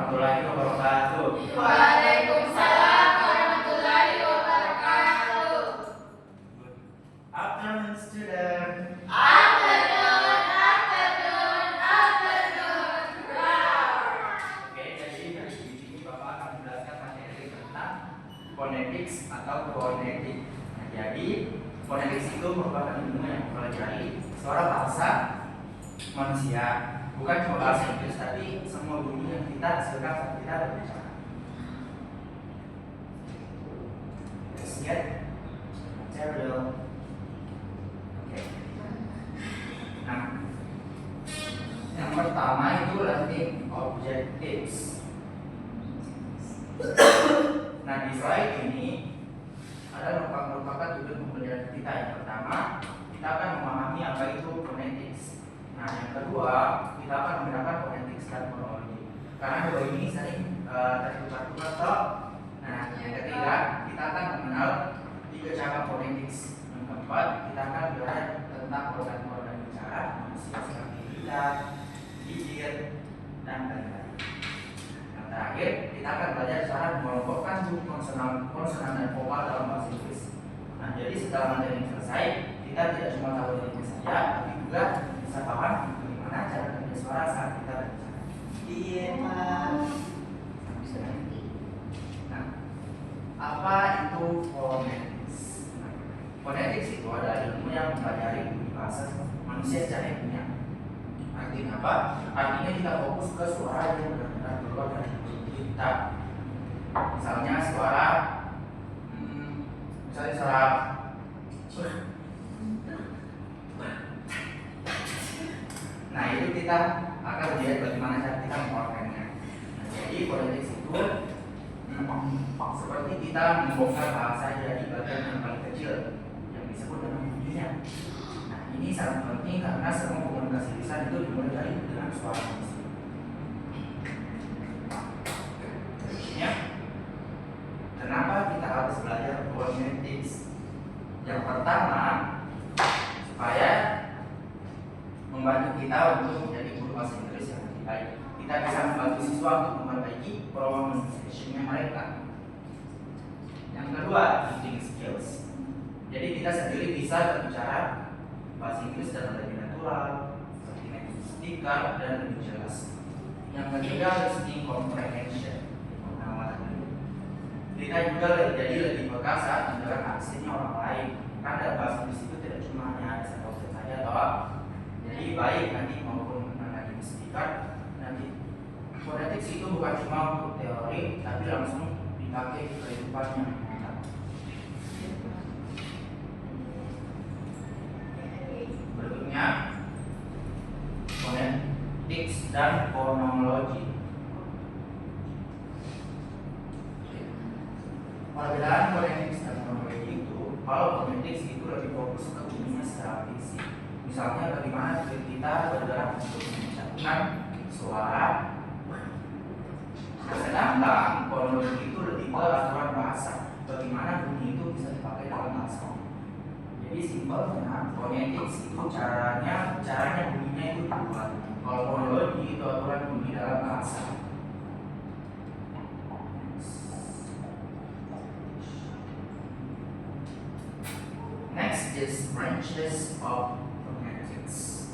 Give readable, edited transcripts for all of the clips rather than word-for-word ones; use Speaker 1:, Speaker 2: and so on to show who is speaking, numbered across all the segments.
Speaker 1: warahmatullahi wabarakatuh.
Speaker 2: Waalaikumsalam warahmatullahi wabarakatuh.
Speaker 1: Good afternoon, student. Oke, jadi dari sini Bapak akan menjelaskan materi tentang phonetics atau fonetik. Nah, jadi phonetics itu merupakan ilmu yang mempelajari suara bahasa manusia, bukan cuma bahasa Inggris, tapi semua bunyi yang kita hasilkan saat kita berbicara. Let's get material. Oke. Nah, yang pertama itu learning objectives. Nah, di slide ini ada merupakan tujuan pembelajaran kita. Yang pertama, kita akan memahami apa itu phonetics. Nah, yang kedua, kita akan menggunakan phonetics dan fonologi. Karena dua ini sering tertukar-tukar toh. Nah, yang ketiga, kita akan mengenal 3 cabang phonetics. Yang keempat, kita akan belajar tentang organ-organ bicara manusia seperti lidah, bibir, dan lain-lain. Yang terakhir, kita akan belajar cara mengelompokkan konsonan dan vokal dalam bahasa Inggris. Nah, jadi setelah materi ini selesai, kita tidak cuma tahu ini saja, tapi juga bisa paham bagaimana cara kerja suara saat kita berbicara. Iya, Mas. Nah, apa itu phonetics? Nah, phonetics itu adalah ilmu yang mempelajari bahasa manusia secara ilmiah. Artinya apa? Artinya kita fokus ke suara yang benar-benar keluar dari mulut kita. Misalnya suara, nah itu kita akan lihat bagaimana cara kita mengeluarkannya. Nah, jadi phonetics itu seperti kita membongkar bahasa dari bagian yang paling kecil yang disebut dengan bunyinya. Nah, ini sangat penting karena semua komunikasi lisan itu dimulai dengan suara manusia. Berikutnya, kenapa kita harus belajar phonetics? Yang pertama, supaya membantu kita untuk menjadi guru bahasa Inggris yang lebih baik. Kita bisa membantu siswa untuk memperbaiki pronunciation-nya mereka. Yang kedua, teaching skills. Jadi kita sendiri bisa berbicara bahasa Inggris dengan lebih natural, seperti native speaker, dan lebih jelas. Yang ketiga, listening comprehension. Kita juga jadi lebih peka saat mendengar aksennya orang lain. Karena bahasa Inggris itu tidak cuma hanya ada satu saja, toh. Jadi baik nanti maupun native speaker, nanti phonetics itu bukan cuma untuk teori, tapi langsung dipakai di kehidupannya. Berikutnya, phonetics dan fonologi. Perbedaan phonetics dan fonologi itu, kalau phonetics itu lebih fokus ke bunyinya secara fisik. Misalnya bagaimana kita bergerak untuk mengucapkan suara. Sedangkan fonologi itu lebih ke aturan bahasa, bagaimana bunyi itu bisa dipakai dalam bahasa. Jadi simpelnya phonetics itu caranya bunyinya itu dibuat. Kalau fonologi itu aturan bunyi dalam bahasa. Next is branches of phonetics.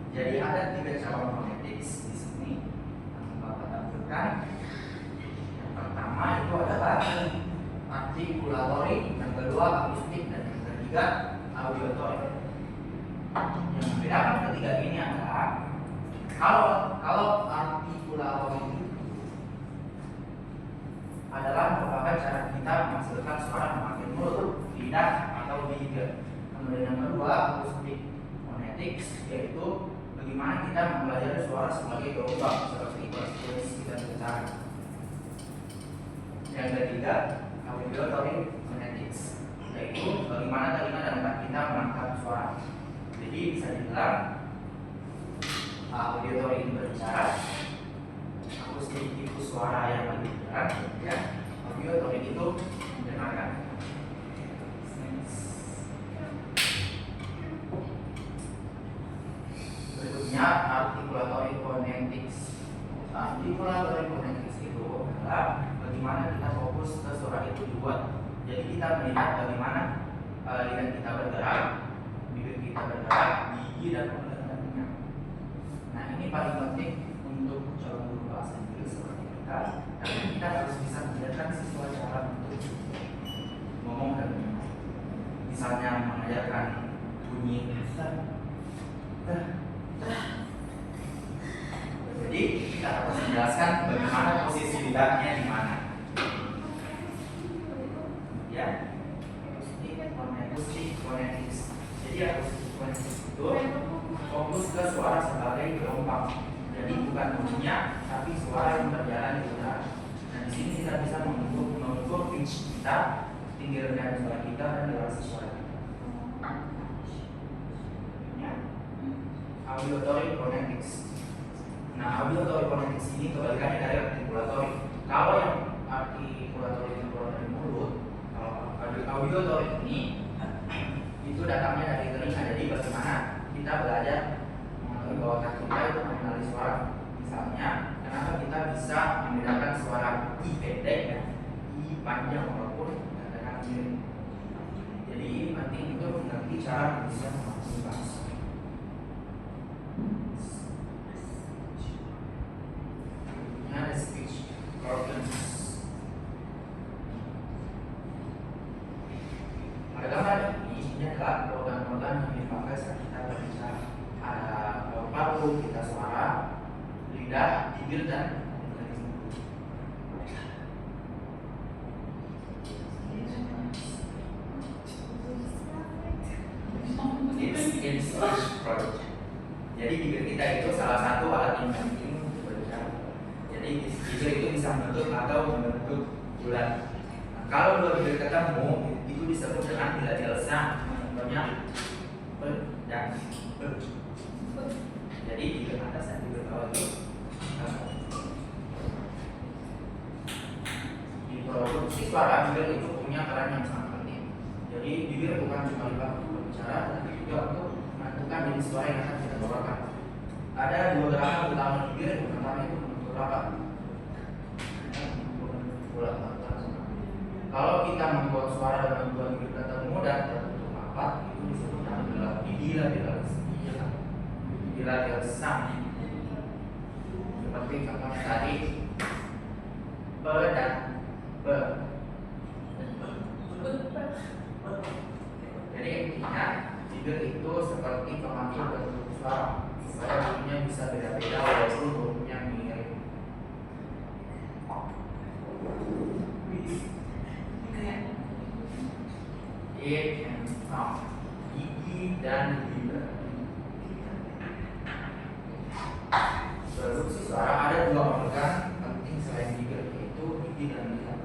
Speaker 1: Jadi ada 3 cabang phonetics di sini yang Bapak tampilkan. Yang pertama itu adalah artikulatory, yang kedua akustik, dan yang ketiga auditory. Yang membedakan ketiga ini adalah kalau artikulatory itu adalah merupakan cara kita menghasilkan suara memakai mulut, lidah, atau bibir. Kemudian yang kedua, akustik phonetics, yaitu bagaimana kita mempelajari suara sebagai gelombang seperti bertulis dan bicara. Yang ketiga, auditory phonetics, yaitu bagaimana telinga dan otak kita menangkap suara. Jadi bisa dibilang auditory itu berbicara, akustik itu suara yang berbicara, ya. Auditory itu mendengarkan. Berikutnya artikulatory phonetics. Artikulatory Exploratory phonetics itu adalah bagaimana kita fokus ke suara itu dua. Jadi kita melihat bagaimana lidah kita bergerak, bibir kita bergerak, gigi dan organ-organnya. Nah ini paling penting untuk calon guru bahasa Inggris seperti kita. Karena kita harus bisa membedakan sesuai cara untuk ngomong dan mendengar. Misalnya mengajarkan bunyi jadi kita harus menjelaskan bagaimana posisi lidahnya di mana. Ya, acoustic phonetics. Jadi acoustic phonetics itu fokus ke suara sebagai gelombang. Jadi bukan bunyinya, tapi suara yang berjalan di udara. Nah di sini kita bisa mengukur pitch kita, tinggi rendah suara kita dan durasi suara kita. Ya. Auditory phonetics. Nah, auditory phonetics ini kebalikannya dari artikulatory. Kalau yang artikulatory di mulut, kalau auditory ini itu datangnya dari telinga. Jadi bagaimana kita belajar mengetahui bahwa kaki kita itu mengenali suara. Misalnya, kenapa kita bisa membedakan suara i pendek dan i panjang walaupun katakan miring. Jadi ini penting untuk mengerti cara bisa memahami bahasa. Ada speech organs. Pada gambar ini adalah organ-organ yang dipakai saat kita berbicara. Ada paru, pita suara, lidah, bibir dan it's speech project. Jadi bibir kita itu salah satu alat yang penting untuk berbicara. Jadi bibir itu bisa membentuk atau membentuk bulan. Nah, kalau dua bibir ketemu itu disebut dengan bilateralisme. Contohnya dan jadi bibir atas dan bibir bawah itu di produksi suara bibir itu punya peran yang sangat penting. Jadi bibir bukan cuma dipakai untuk berbicara, tapi juga untuk menentukan jenis suara yang akan kita keluarkan. Ada dua gerakan utama bibir, yang pertama itu membentuk rapat. Kalau kita membuat suara dengan dua bibir ketemu dan tertutup rapat, itu disebut dengan bilateralisme. Seperti contohnya tadi, pe dan be. Jadi intinya bibir itu seperti pengatur bentuk suara supaya bunyinya bisa beda-beda walaupun bentuknya mirip. It and sound, gigi dan bibir. Produksi suara ada dua organ penting selain bibir, yaitu gigi dan lidah.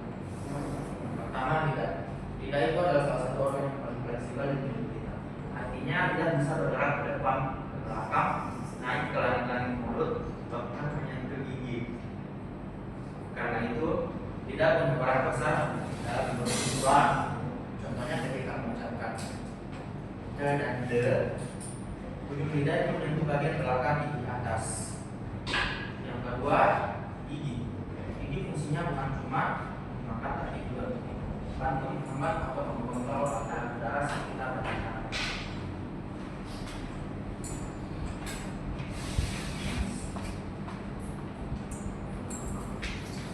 Speaker 1: Yang pertama lidah. Lidah itu adalah salah satu organ yang paling fleksibel di tubuh kita. Artinya lidah bisa bergerak ke depan, ke belakang, naik ke langit-langit mulut, bahkan menyentuh gigi. Karena itu lidah punya peran besar dalam membentuk suara. Contohnya ketika mengucapkan de dan de, ujung lidah itu menyentuh bagian belakang gigi atas. Yang kedua, gigi. Gigi fungsinya bukan cuma makan, tapi juga bantu menghambat atau mengontrol aliran udara saat kita berbicara.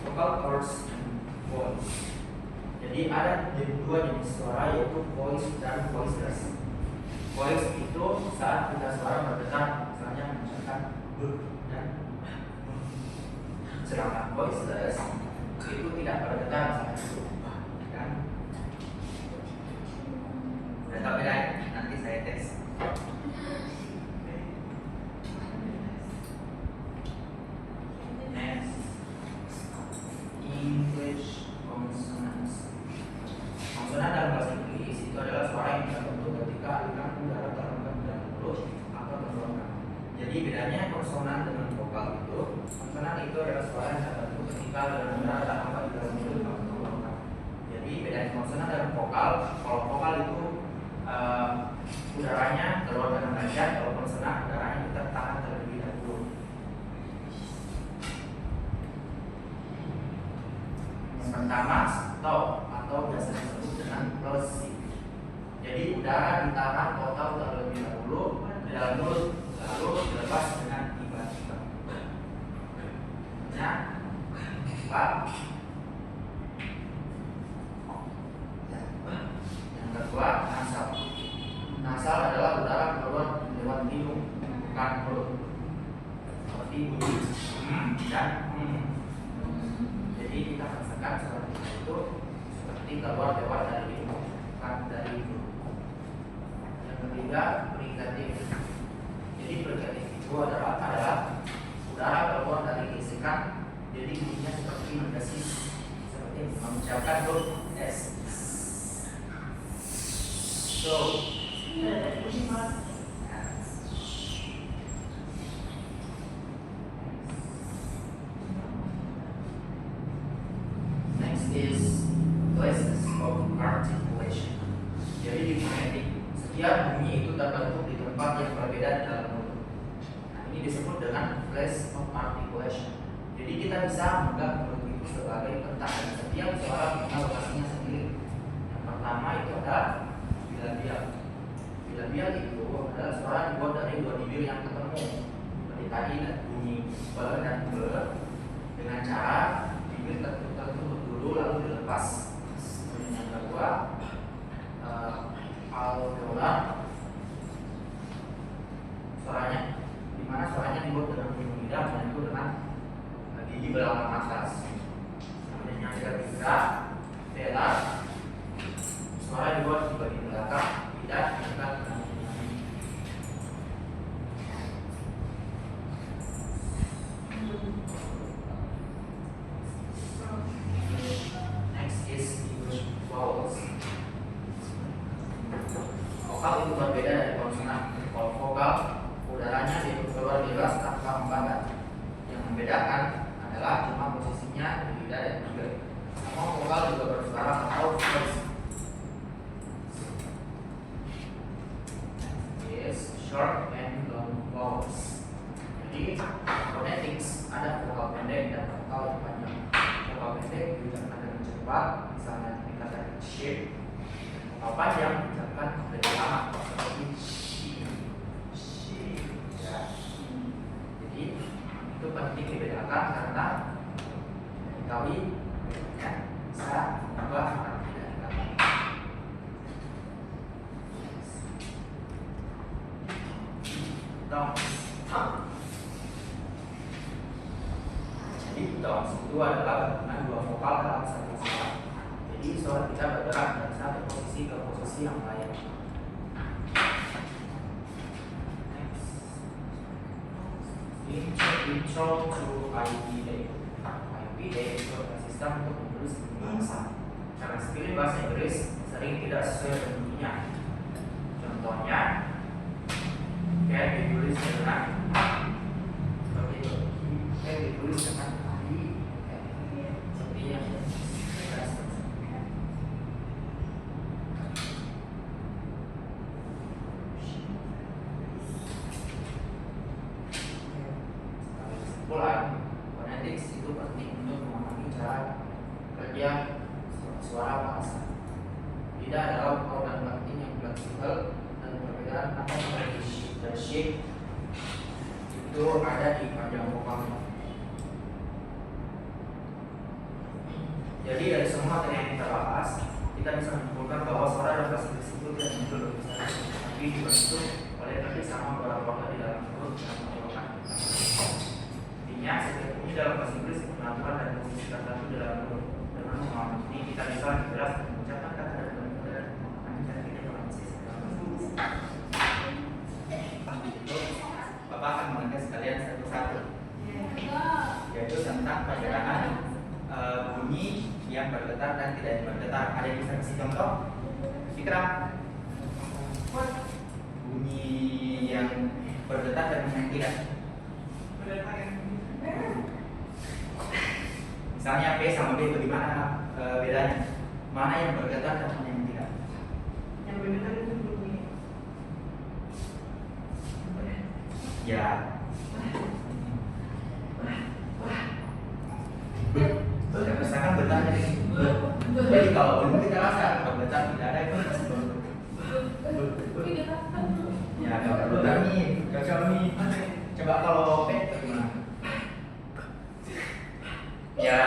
Speaker 1: Vocal cords and voice. Jadi ada dua jenis suara, yaitu voice dan voiceless. Voice itu saat kita suara bergetar, misalnya mengucapkan b dan sedangkan voiceless itu tidak bergetar, misalnya kan. Udah tahu beda? Nanti saya tes. Next, English consonants. Konsonan dalam bahasa Inggris itu adalah suara yang kita bentuk ketika aliran udara terendam dalam mulut atau tenggorokan. Jadi bedanya konsonan dengan vokal itu, konsonan itu adalah suara yang kita bentuk ketika aliran udara terendam di dalam mulut atau tenggorokan. Jadi bedanya konsonan dan vokal, kalau vokal itu udaranya keluar dengan lancar, kalau konsonan udaranya kita tahan terlebih dahulu. Pertama, stop atau biasa disebut dengan closing. Jadi udara ditahan total terlebih dahulu di dalam mulut, lalu dilepas dengan tiba-tiba. Ya, empat. Yang kedua, nasal. Nasal adalah udara keluar lewat hidung, bukan mulut. Seperti bunyi dan Jadi kita rasakan seperti itu, seperti keluar lewat dari hidung, bukan dari hidung. Yang ketiga, fricative. Jadi fricative itu adalah udara keluar dari gesekan, jadi bunyinya seperti mendesis, seperti mengucapkan huruf S. So, next is places of articulation. Jadi di fonetik, setiap bunyi itu terbentuk di tempat yang berbeda di dalam mulut. Nah, ini disebut dengan place of articulation. Jadi kita bisa menganggap mulut itu sebagai peta dan setiap suara punya lokasinya sendiri. Yang pertama itu ada bilabial. Bilabial itu adalah suara dibuat dari dua bibir yang ketemu. Seperti tadi bunyi b dan b dengan cara bibir tertutup dulu lalu dilepas. Kemudian yang kedua alveolar, suaranya dimana suaranya dibuat dengan hidung lidah dan itu dengan gigi belakang atas. Kemudian yang ketiga velar, suara dibuat di bagian belakang lidah dekat dengan next is vowels. Vokal itu berbeda dari konsonan. Kalau vokal udaranya keluar bebas tanpa membabat. Yang membedakan adalah cuma posisinya di lidah dan bibir. Namun vokal juga bersuara atau voice. Yes, short and long vowels. Jadi phonetics ada vokal pendek dan vokal yang panjang. Vokal pendek diucapkan dengan cepat, misalnya kita kata shape. Vokal panjang diucapkan lebih lama, seperti shi, ya. Jadi itu penting dibedakan karena diketahui ya, bisa mengubah arti dari kata. Jadi tones itu adalah gabungan dua vokal dalam satu suara. Jadi suara kita bergerak dari satu posisi ke posisi yang lain. Intro to IPA. IPA itu adalah sistem untuk menulis bahasa. Karena sekali bahasa Inggris sering tidak sesuai dengan bunyinya. Contohnya, kayak ditulis dengan seperti itu. Kayak ditulis dengan I, seperti yang kesimpulan, phonetics itu penting untuk memahami cara kerja suara bahasa. Lidah adalah organ batin yang fleksibel dan perbedaan kata seperti dan shape itu ada di panjang vokalnya. Jadi dari semua materi yang kita bahas, kita bisa menyimpulkan bahwa suara dan bahasa Inggris itu tidak muncul dari sana, tapi dibentuk oleh kerjasama beberapa organ di dalam mulut dan tenggorokan. Intinya, setiap bunyi dalam bahasa Inggris pengaturan dan posisi kata itu dalam mulut. Dengan memahami ini, kita bisa jelas mengucapkan kata dan benar dan memahami cara kita pronunciasi. Itu Bapak akan mengenai sekalian satu-satu, yaitu tentang perbedaan bunyi yang bergetar dan tidak bergetar. Ada yang bisa kasih contoh? Fikra, bunyi yang bergetar dan yang tidak. Misalnya P sama B, bagaimana bedanya? Mana yang bergetar dan mana yang tidak?
Speaker 2: Yang bergetar itu bunyi.
Speaker 1: Ya. Misalkan bertanya di sini. kalau belum kita rasakan kalau belajar tidak ada itu. Ya kalau belajar nih, cocok nih. Coba kalau bagaimana? Ya,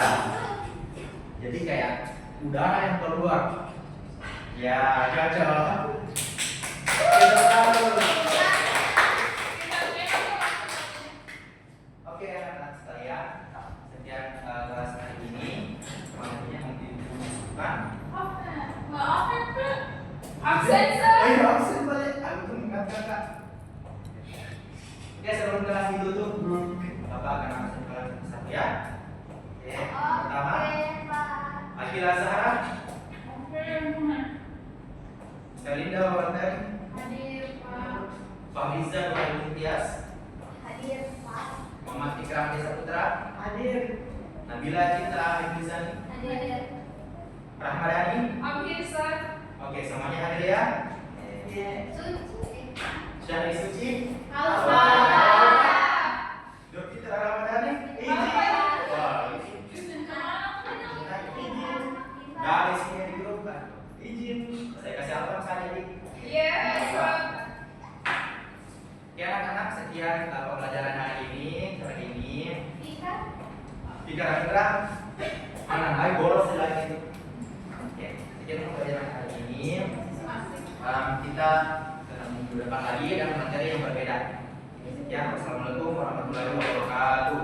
Speaker 1: jadi kayak udara yang keluar. Ya, cocok. Kita tahu. Oke, anak-anak sekalian, sekian kelas hari ini. Materinya nanti dibutuhkan.
Speaker 3: Absen, Sir.
Speaker 1: Oh iya, absen balik. Aku tuh mengingatkan Kak. Oke, sebelum kelas ditutup, Bapak akan absen kelas satu ya. Oke, pertama, Akila Zahra, Selinda Wardani, Fahriza Nurul Tias, Muhammad Ikram Desa Putra, Nabila Citra Hifzani, Rahmadani. Oke, semuanya hadir ya. Syahri Suci, Dr. Ramadhani, izin. Wah, izin. Dari sini di grup kan. Izin. Saya kasih apa misalnya di. Ya anak-anak, sekian pembelajaran hari ini. Tiga Rafitra, mana lagi bolos lagi itu. Oke, sekian pembelajaran hari ini. Kita ketemu minggu depan lagi dengan materi yang berbeda. Sekian, wassalamualaikum warahmatullahi wabarakatuh.